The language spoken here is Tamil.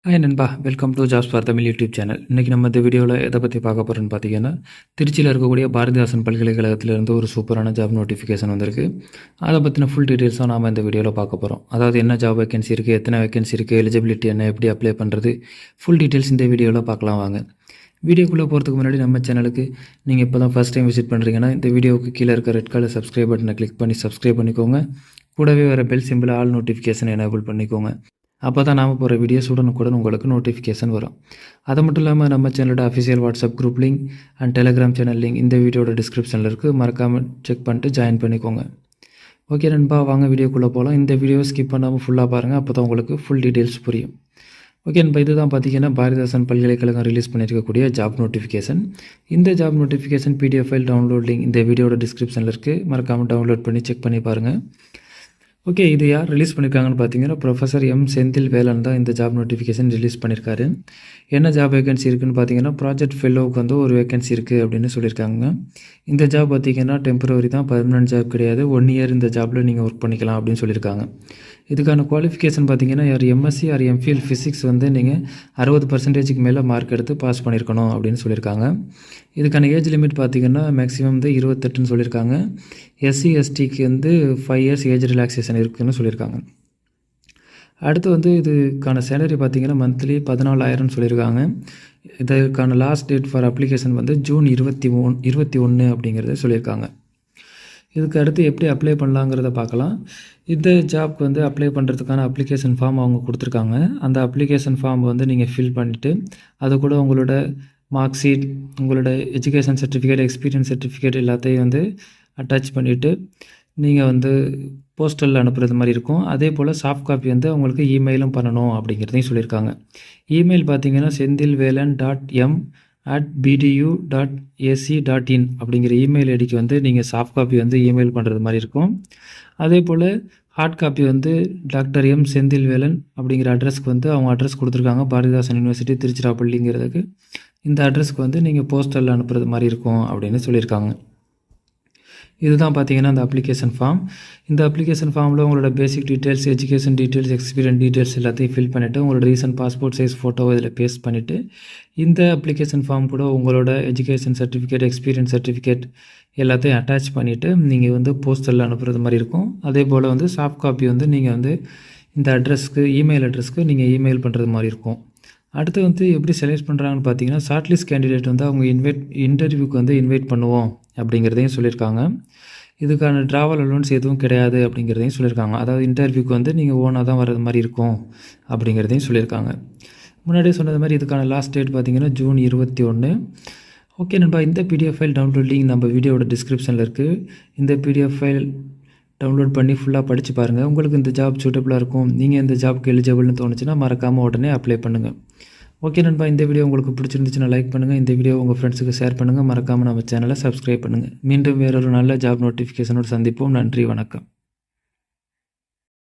ஹாய் நண்பா, welcome to jobs for Tamil YouTube channel. இன்றைக்கி நம்ம இந்த வீடியோவில் எதை பற்றி பார்க்க போகிறோன்னு பார்த்தீங்கன்னா, திருச்சியில் இருக்கக்கூடிய பாரதிதாசன் பல்கலைக்கழகத்திலேருந்து ஒரு சூப்பரான ஜாப் நோட்டிஃபிகேஷன் வந்திருக்கு. அதை பற்றின ஃபுல் டீட்டெயில்ஸும் நாம் இந்த வீடியோவில் பார்க்க போகிறோம். அதாவது என்ன ஜாப் வேகன்சி இருக்குது, எத்தனை வேகன்சி இருக்குது, எலிஜிபிலிட்டி என்ன, எப்படி அப்ளை பண்ணுறது, ஃபுல் டீட்டெயில்ஸ் இந்த வீடியோவில் பார்க்கலாம் வாங்க. வீடியோக்குள்ளே போகிறதுக்கு முன்னாடி நம்ம சேனலுக்கு நீங்கள் இப்போ தான் ஃபஸ்ட் டைம் விசிட் பண்ணுறீங்கன்னா, இந்த வீடியோவுக்கு கீழே இருக்க ரெட் கலர் சப்ஸ்கிரைப் பட்டனை கிளிக் பண்ணி சப்ஸ்கிரைப் பண்ணிக்கோங்க. கூடவே வர bell simple all notification enable பண்ணிக்கோங்க. அப்போ தான் நாம் போகிற வீடியோஸ் உடனுக்குடன் உங்களுக்கு நோட்டிஃபிகேஷன் வரும். அது மட்டும் இல்லாமல் நம்ம சேனலோட official WhatsApp group link and Telegram channel link இந்த வீடியோட டிஸ்கிரிப்ஷனில் இருக்குது. மறக்காமல் செக் பண்ணிட்டு ஜாயின் பண்ணிக்கோங்க. ஓகே நண்பா, வாங்க வீடியோக்குள்ளே போகலாம். இந்த வீடியோவை ஸ்கிப் பண்ணாமல் ஃபுல்லாக பாருங்கள், அப்போ தான் உங்களுக்கு ஃபுல் டீட்டெயில்ஸ் புரியும். ஓகே நண்பா, இது தான் பார்த்தீங்கன்னா பாரதிதாசன் பல்கலைக்கழகம் ரிலீஸ் பண்ணியிருக்கக்கூடிய ஜாப் நோட்டிஃபிகேஷன். இந்த job notification PDF file download link இந்த வீடியோட டிஸ்கிரிப்ஷனில் இருக்குது. மறக்காமல் டவுன்லோட் பண்ணி செக் பண்ணி பாருங்கள். ஓகே, இது யார் ரிலீஸ் பண்ணியிருக்காங்கன்னு பார்த்தீங்கன்னா, ப்ரொஃபஸர் செந்தில் வேலன் தான் இந்த ஜாப் நோட்டிஃபிகேஷன் ரிலீஸ் பண்ணியிருக்காரு. என்ன ஜாப் வேகன்சி இருக்குதுன்னு பார்த்தீங்கன்னா, ப்ராஜெக்ட் ஃபெல்லோவுக்கு வந்து ஒரு வேகன்சி இருக்குது அப்படின்னு சொல்லியிருக்காங்க. இந்த ஜாப் பார்த்தீங்கன்னா டெம்பரவரி தான், பர்மனன்ட் ஜாப் கிடையாது. 1 இயர் இந்த ஜாப்பில் நீங்கள் ஒர்க் பண்ணிக்கலாம் அப்படின்னு சொல்லியிருக்காங்க. இதுக்கான குவாலிஃபிகேஷன் பார்த்தீங்கன்னா, யார் MSc ஆர் MPhil ஃபிசிக்ஸ் வந்து நீங்கள் 60% மேலே மார்க் எடுத்து பாஸ் பண்ணியிருக்கணும் அப்படின்னு சொல்லியிருக்காங்க. இதுக்கான ஏஜ் லிமிட் பார்த்திங்கன்னா மேக்ஸிமம் வந்து 28ன்னு சொல்லியிருக்காங்க. SC STக்கு வந்து 5 இயர்ஸ் ஏஜ் ரிலாக்ஸேஷன் இருக்குதுன்னு சொல்லியிருக்காங்க. அடுத்து வந்து இதுக்கான சேலரி பார்த்திங்கன்னா மந்த்லி 14,000 சொல்லியிருக்காங்க. இதற்கான லாஸ்ட் டேட் ஃபார் அப்ளிகேஷன் வந்து ஜூன் 21 அப்படிங்கிறத சொல்லியிருக்காங்க. இதுக்கு அடுத்து எப்படி அப்ளை பண்ணலாங்கிறத பார்க்கலாம். இந்த ஜாப்க்கு வந்து அப்ளை பண்ணுறதுக்கான அப்ளிகேஷன் ஃபார்ம் அவங்க கொடுத்துருக்காங்க. அந்த அப்ளிகேஷன் ஃபார்ம் வந்து நீங்கள் ஃபில் பண்ணிவிட்டு அது கூட உங்களோட மார்க் ஷீட், உங்களோட எஜுகேஷன் சர்டிஃபிகேட், எக்ஸ்பீரியன்ஸ் சர்டிஃபிகேட் எல்லாத்தையும் வந்து அட்டாச் பண்ணிவிட்டு நீங்கள் வந்து போஸ்டலில் அனுப்புகிறது மாதிரி இருக்கும். அதே போல் சாஃப்ட் காப்பி வந்து அவங்களுக்கு இமெயிலும் பண்ணணும் அப்படிங்கிறதையும் சொல்லியிருக்காங்க. இமெயில் பார்த்தீங்கன்னா sendilvelan.m@bdu.ac.in அப்படிங்கிற இமெயில் ஐடிக்கு வந்து நீங்கள் சாஃப்ட் காப்பி வந்து இமெயில் பண்ணுறது மாதிரி இருக்கும். அதே போல் ஹார்ட் காப்பி வந்து டாக்டர் செந்தில்வேலன் அப்படிங்கிற அட்ரஸ்க்கு வந்து அவங்க அட்ரஸ் கொடுத்துருக்காங்க. பாரதிதாசன் யூனிவர்சிட்டி திருச்சிராப்பள்ளிங்கிறதுக்கு இந்த அட்ரஸ்க்கு வந்து நீங்கள் போஸ்டலில் அனுப்புறது மாதிரி இருக்கும் அப்படின்னு சொல்லியிருக்காங்க. இதுதான் பார்த்தீங்கன்னா அந்த அப்ளிகேஷன் ஃபார்ம். இந்த அப்ளிகேஷன் ஃபார்மில் உங்களோட பேசிக் details, education details, experience details எல்லாத்தையும் ஃபில் பண்ணிவிட்டு உங்களோட ரீசன்ட் பாஸ்போர்ட் சைஸ் ஃபோட்டோவை இதில் பேஸ்ட் பண்ணிவிட்டு இந்த அப்ளிகேஷன் ஃபார்ம் கூட உங்களோட எஜுகேஷன் சர்டிஃபிகேட், எக்ஸ்பீரியன்ஸ் சர்டிஃபிகேட் எல்லாத்தையும் அட்டாச் பண்ணிவிட்டு நீங்கள் வந்து போஸ்டலில் அனுப்புறது மாதிரி இருக்கும். அதே போல் வந்து சாஃப்ட் காப்பி வந்து நீங்கள் வந்து இந்த அட்ரஸ்க்கு, இமெயில் அட்ரஸ்க்கு நீங்கள் இமெயில் பண்ணுறது மாதிரி இருக்கும். அடுத்து வந்து எப்படி செலக்ட் பண்ணுறாங்கன்னு பார்த்தீங்கன்னா, ஷார்ட்லிஸ்ட் கேண்டிடேட் வந்து அவங்க இன்டர்வியூக்கு வந்து இன்வைட் பண்ணுவோம் அப்படிங்கிறதையும் சொல்லியிருக்காங்க. இதுக்கான ட்ராவல் அலோன்ஸ் எதுவும் கிடையாது அப்படிங்கிறதையும் சொல்லியிருக்காங்க. அதாவது இன்டர்வியூக்கு வந்து நீங்கள் ஓனாக தான் வர்றது மாதிரி இருக்கும் அப்படிங்கிறதையும் சொல்லியிருக்காங்க. முன்னாடியே சொன்னது மாதிரி இதுக்கான லாஸ்ட் டேட் பார்த்தீங்கன்னா ஜூன் 21. ஓகே நண்பா, இந்த PDF ஃபைல் டவுன்லோட் லிங்க் நம்ம வீடியோட டிஸ்கிரிப்ஷனில் இருக்குது. இந்த PDF ஃபைல் டவுன்லோட் பண்ணி ஃபுல்லாக படித்து பாருங்கள். உங்களுக்கு இந்த ஜாப் சூட்டபுளாக இருக்கும், நீங்கள் இந்த ஜாப்க்கு எலிஜிபிள்னு தோணுச்சுன்னா மறக்காமல் உடனே அப்ளை பண்ணுங்கள். ஓகே நண்பா, இந்த வீடியோ உங்களுக்கு பிடிச்சிருந்துச்சுன்னா லைக் பண்ணுங்கள். இந்த வீடியோ உங்கள் ஃப்ரெண்ட்ஸுக்கு ஷேர் பண்ணுங்கள். மறக்காமல் நம்ம சேனலை சப்ஸ்கிரைப் பண்ணுங்கள். மீண்டும் வேறொரு நல்ல ஜாப் நோட்டிஃபிகேஷனோடு சந்திப்போம். நன்றி, வணக்கம்.